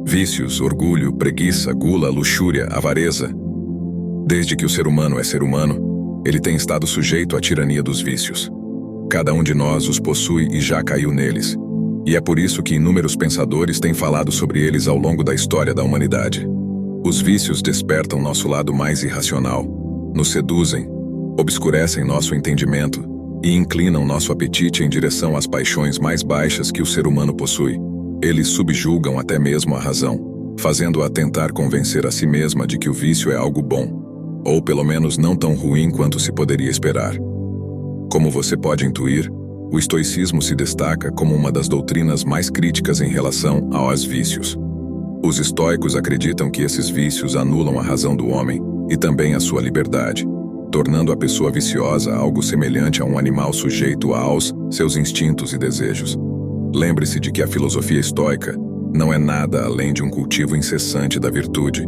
Vícios, orgulho, preguiça, gula, luxúria, avareza. Desde que o ser humano é ser humano, ele tem estado sujeito à tirania dos vícios. Cada um de nós os possui e já caiu neles. E é por isso que inúmeros pensadores têm falado sobre eles ao longo da história da humanidade. Os vícios despertam nosso lado mais irracional, nos seduzem, obscurecem nosso entendimento e inclinam nosso apetite em direção às paixões mais baixas que o ser humano possui. Eles subjugam até mesmo a razão, fazendo-a tentar convencer a si mesma de que o vício é algo bom, ou pelo menos não tão ruim quanto se poderia esperar. Como você pode intuir, o estoicismo se destaca como uma das doutrinas mais críticas em relação aos vícios. Os estoicos acreditam que esses vícios anulam a razão do homem e também a sua liberdade, tornando a pessoa viciosa algo semelhante a um animal sujeito aos seus instintos e desejos. Lembre-se de que a filosofia estoica não é nada além de um cultivo incessante da virtude,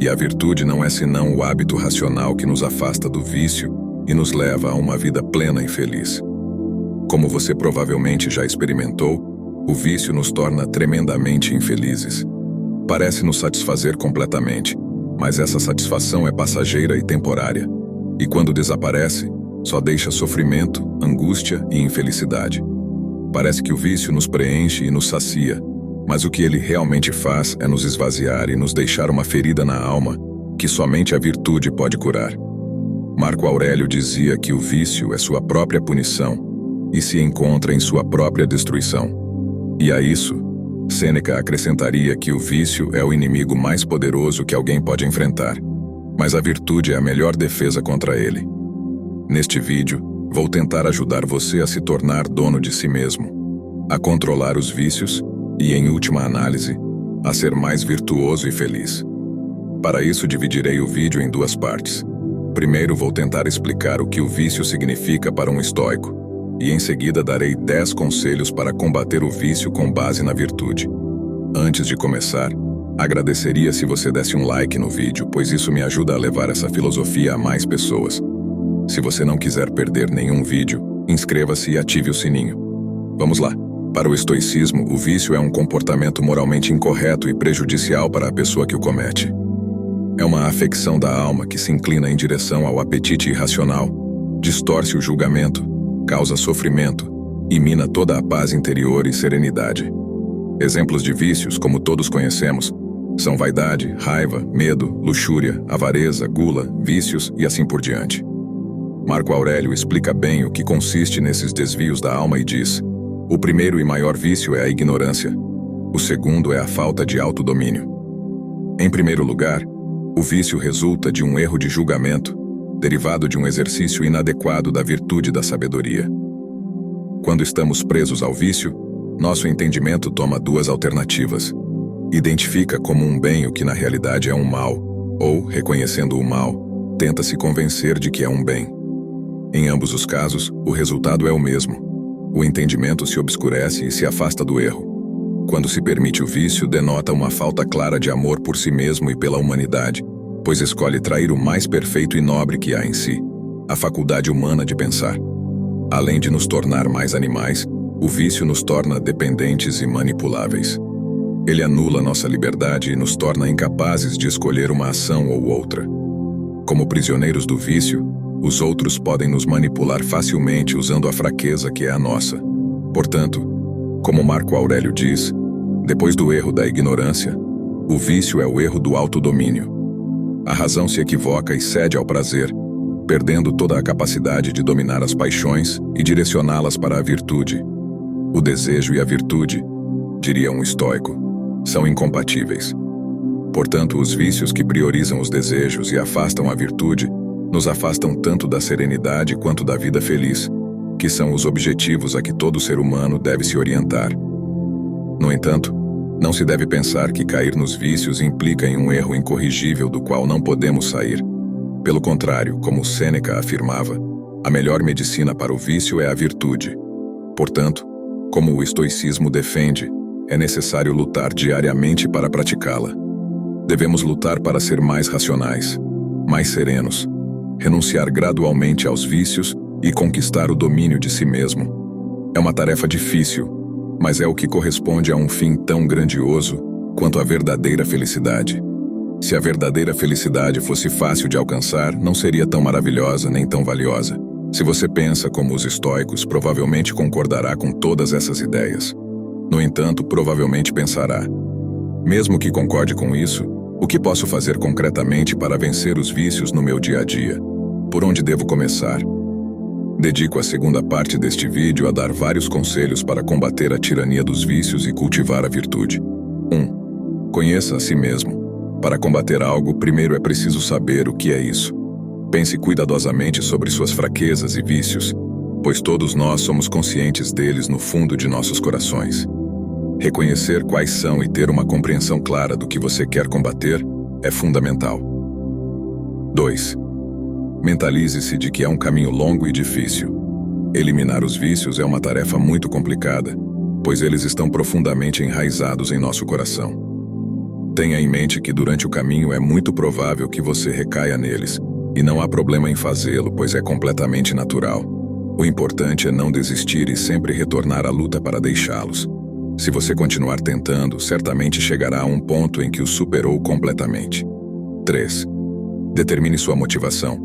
e a virtude não é senão o hábito racional que nos afasta do vício e nos leva a uma vida plena e feliz. Como você provavelmente já experimentou, o vício nos torna tremendamente infelizes. Parece nos satisfazer completamente, mas essa satisfação é passageira e temporária, e quando desaparece, só deixa sofrimento, angústia e infelicidade. Parece que o vício nos preenche e nos sacia, mas o que ele realmente faz é nos esvaziar e nos deixar uma ferida na alma que somente a virtude pode curar. Marco Aurélio dizia que o vício é sua própria punição e se encontra em sua própria destruição. E a isso, Sêneca acrescentaria que o vício é o inimigo mais poderoso que alguém pode enfrentar, mas a virtude é a melhor defesa contra ele. Neste vídeo, vou tentar ajudar você a se tornar dono de si mesmo, a controlar os vícios e, em última análise, a ser mais virtuoso e feliz. Para isso, dividirei o vídeo em duas partes. Primeiro, vou tentar explicar o que o vício significa para um estoico, e em seguida darei 10 conselhos para combater o vício com base na virtude. Antes de começar, agradeceria se você desse um like no vídeo, pois isso me ajuda a levar essa filosofia a mais pessoas. Se você não quiser perder nenhum vídeo, inscreva-se e ative o sininho. Vamos lá. Para o estoicismo, o vício é um comportamento moralmente incorreto e prejudicial para a pessoa que o comete. É uma afecção da alma que se inclina em direção ao apetite irracional, distorce o julgamento, causa sofrimento e mina toda a paz interior e serenidade. Exemplos de vícios, como todos conhecemos, são vaidade, raiva, medo, luxúria, avareza, gula, vícios e assim por diante. Marco Aurélio explica bem o que consiste nesses desvios da alma e diz: o primeiro e maior vício é a ignorância. O segundo é a falta de autodomínio. Em primeiro lugar, o vício resulta de um erro de julgamento, derivado de um exercício inadequado da virtude da sabedoria. Quando estamos presos ao vício, nosso entendimento toma duas alternativas. Identifica como um bem o que na realidade é um mal, ou, reconhecendo o mal, tenta se convencer de que é um bem. Em ambos os casos, o resultado é o mesmo. O entendimento se obscurece e se afasta do erro. Quando se permite o vício, denota uma falta clara de amor por si mesmo e pela humanidade, pois escolhe trair o mais perfeito e nobre que há em si, a faculdade humana de pensar. Além de nos tornar mais animais, o vício nos torna dependentes e manipuláveis. Ele anula nossa liberdade e nos torna incapazes de escolher uma ação ou outra. Como prisioneiros do vício, os outros podem nos manipular facilmente usando a fraqueza que é a nossa. Portanto, como Marco Aurélio diz, depois do erro da ignorância, o vício é o erro do autodomínio. A razão se equivoca e cede ao prazer, perdendo toda a capacidade de dominar as paixões e direcioná-las para a virtude. O desejo e a virtude, diria um estoico, são incompatíveis. Portanto, os vícios que priorizam os desejos e afastam a virtude nos afastam tanto da serenidade quanto da vida feliz, que são os objetivos a que todo ser humano deve se orientar. No entanto, não se deve pensar que cair nos vícios implica em um erro incorrigível do qual não podemos sair. Pelo contrário, como Sêneca afirmava, a melhor medicina para o vício é a virtude. Portanto, como o estoicismo defende, é necessário lutar diariamente para praticá-la. Devemos lutar para ser mais racionais, mais serenos, renunciar gradualmente aos vícios e conquistar o domínio de si mesmo. É uma tarefa difícil, mas é o que corresponde a um fim tão grandioso quanto à verdadeira felicidade. Se a verdadeira felicidade fosse fácil de alcançar, não seria tão maravilhosa nem tão valiosa. Se você pensa como os estoicos, provavelmente concordará com todas essas ideias. No entanto, provavelmente pensará: mesmo que concorde com isso, o que posso fazer concretamente para vencer os vícios no meu dia a dia? Por onde devo começar? Dedico a segunda parte deste vídeo a dar vários conselhos para combater a tirania dos vícios e cultivar a virtude. 1. Conheça a si mesmo. Para combater algo, primeiro é preciso saber o que é isso. Pense cuidadosamente sobre suas fraquezas e vícios, pois todos nós somos conscientes deles no fundo de nossos corações. Reconhecer quais são e ter uma compreensão clara do que você quer combater é fundamental. 2. Mentalize-se de que é um caminho longo e difícil. Eliminar os vícios é uma tarefa muito complicada, pois eles estão profundamente enraizados em nosso coração. Tenha em mente que durante o caminho é muito provável que você recaia neles, e não há problema em fazê-lo, pois é completamente natural. O importante é não desistir e sempre retornar à luta para deixá-los. Se você continuar tentando, certamente chegará a um ponto em que o superou completamente. 3. Determine sua motivação.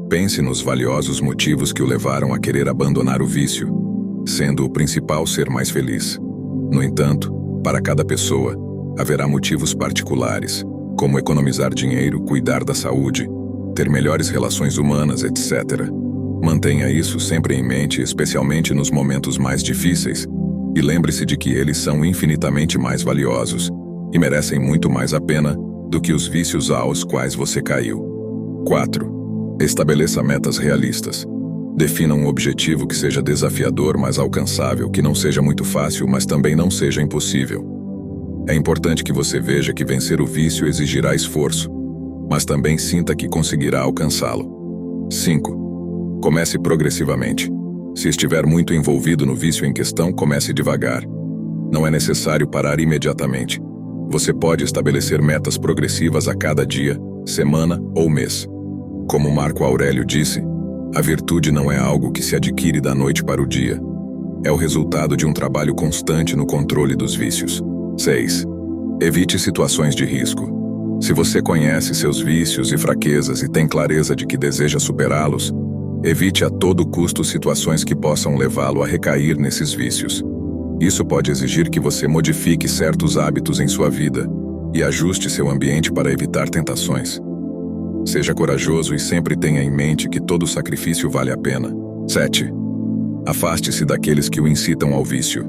Pense nos valiosos motivos que o levaram a querer abandonar o vício, sendo o principal ser mais feliz. No entanto, para cada pessoa, haverá motivos particulares, como economizar dinheiro, cuidar da saúde, ter melhores relações humanas, etc. Mantenha isso sempre em mente, especialmente nos momentos mais difíceis, e lembre-se de que eles são infinitamente mais valiosos e merecem muito mais a pena do que os vícios aos quais você caiu. 4. Estabeleça metas realistas. Defina um objetivo que seja desafiador, mas alcançável, que não seja muito fácil, mas também não seja impossível. É importante que você veja que vencer o vício exigirá esforço, mas também sinta que conseguirá alcançá-lo. 5. Comece progressivamente. Se estiver muito envolvido no vício em questão, comece devagar. Não é necessário parar imediatamente. Você pode estabelecer metas progressivas a cada dia, semana ou mês. Como Marco Aurélio disse, a virtude não é algo que se adquire da noite para o dia. É o resultado de um trabalho constante no controle dos vícios. 6. Evite situações de risco. Se você conhece seus vícios e fraquezas e tem clareza de que deseja superá-los, evite a todo custo situações que possam levá-lo a recair nesses vícios. Isso pode exigir que você modifique certos hábitos em sua vida e ajuste seu ambiente para evitar tentações. Seja corajoso e sempre tenha em mente que todo sacrifício vale a pena. 7. Afaste-se daqueles que o incitam ao vício.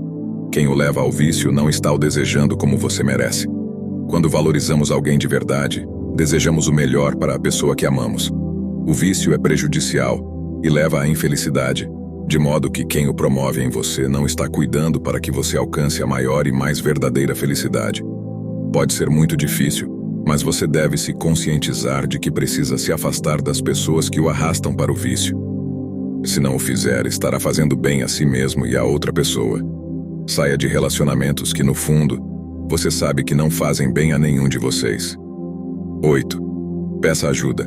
Quem o leva ao vício não está o desejando como você merece. Quando valorizamos alguém de verdade, desejamos o melhor para a pessoa que amamos. O vício é prejudicial e leva à infelicidade, de modo que quem o promove em você não está cuidando para que você alcance a maior e mais verdadeira felicidade. Pode ser muito difícil, mas você deve se conscientizar de que precisa se afastar das pessoas que o arrastam para o vício. Se não o fizer, estará fazendo bem a si mesmo e a outra pessoa. Saia de relacionamentos que, no fundo, você sabe que não fazem bem a nenhum de vocês. 8. Peça ajuda.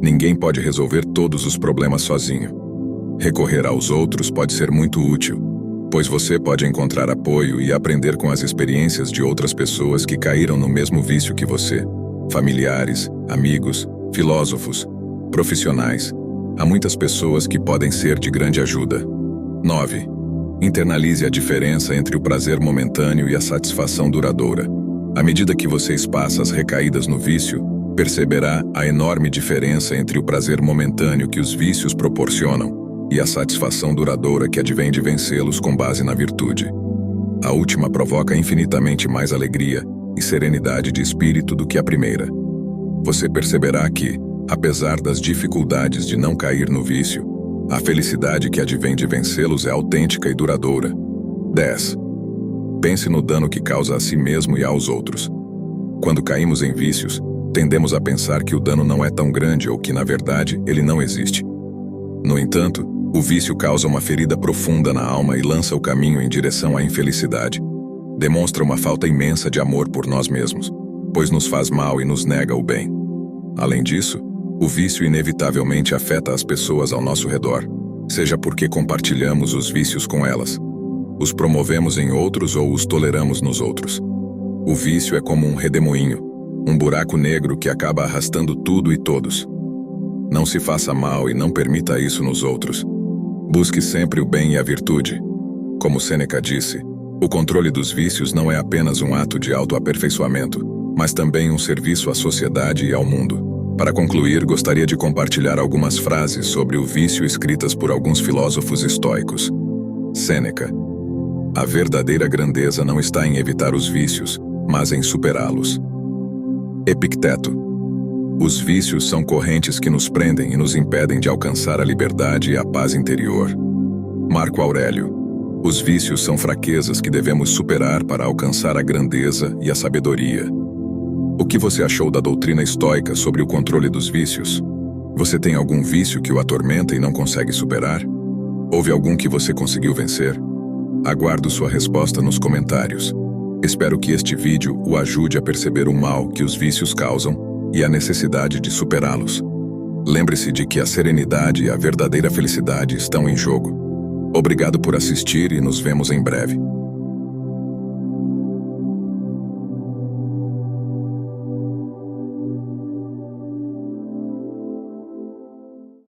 Ninguém pode resolver todos os problemas sozinho. Recorrer aos outros pode ser muito útil, pois você pode encontrar apoio e aprender com as experiências de outras pessoas que caíram no mesmo vício que você. Familiares, amigos, filósofos, profissionais. Há muitas pessoas que podem ser de grande ajuda. 9. Internalize a diferença entre o prazer momentâneo e a satisfação duradoura. À medida que você espaça as recaídas no vício, perceberá a enorme diferença entre o prazer momentâneo que os vícios proporcionam e a satisfação duradoura que advém de vencê-los com base na virtude. A última provoca infinitamente mais alegria e serenidade de espírito do que a primeira. Você perceberá que, apesar das dificuldades de não cair no vício, a felicidade que advém de vencê-los é autêntica e duradoura. 10. Pense no dano que causa a si mesmo e aos outros. Quando caímos em vícios, tendemos a pensar que o dano não é tão grande ou que, na verdade, ele não existe. No entanto, o vício causa uma ferida profunda na alma e lança o caminho em direção à infelicidade. Demonstra uma falta imensa de amor por nós mesmos, pois nos faz mal e nos nega o bem. Além disso, o vício inevitavelmente afeta as pessoas ao nosso redor, seja porque compartilhamos os vícios com elas, os promovemos em outros ou os toleramos nos outros. O vício é como um redemoinho, um buraco negro que acaba arrastando tudo e todos. Não se faça mal e não permita isso nos outros. Busque sempre o bem e a virtude. Como Sêneca disse, o controle dos vícios não é apenas um ato de autoaperfeiçoamento, mas também um serviço à sociedade e ao mundo. Para concluir, gostaria de compartilhar algumas frases sobre o vício escritas por alguns filósofos estoicos. Sêneca: a verdadeira grandeza não está em evitar os vícios, mas em superá-los. Epicteto: os vícios são correntes que nos prendem e nos impedem de alcançar a liberdade e a paz interior. Marco Aurélio: os vícios são fraquezas que devemos superar para alcançar a grandeza e a sabedoria. O que você achou da doutrina estoica sobre o controle dos vícios? Você tem algum vício que o atormenta e não consegue superar? Houve algum que você conseguiu vencer? Aguardo sua resposta nos comentários. Espero que este vídeo o ajude a perceber o mal que os vícios causam e a necessidade de superá-los. Lembre-se de que a serenidade e a verdadeira felicidade estão em jogo. Obrigado por assistir e nos vemos em breve.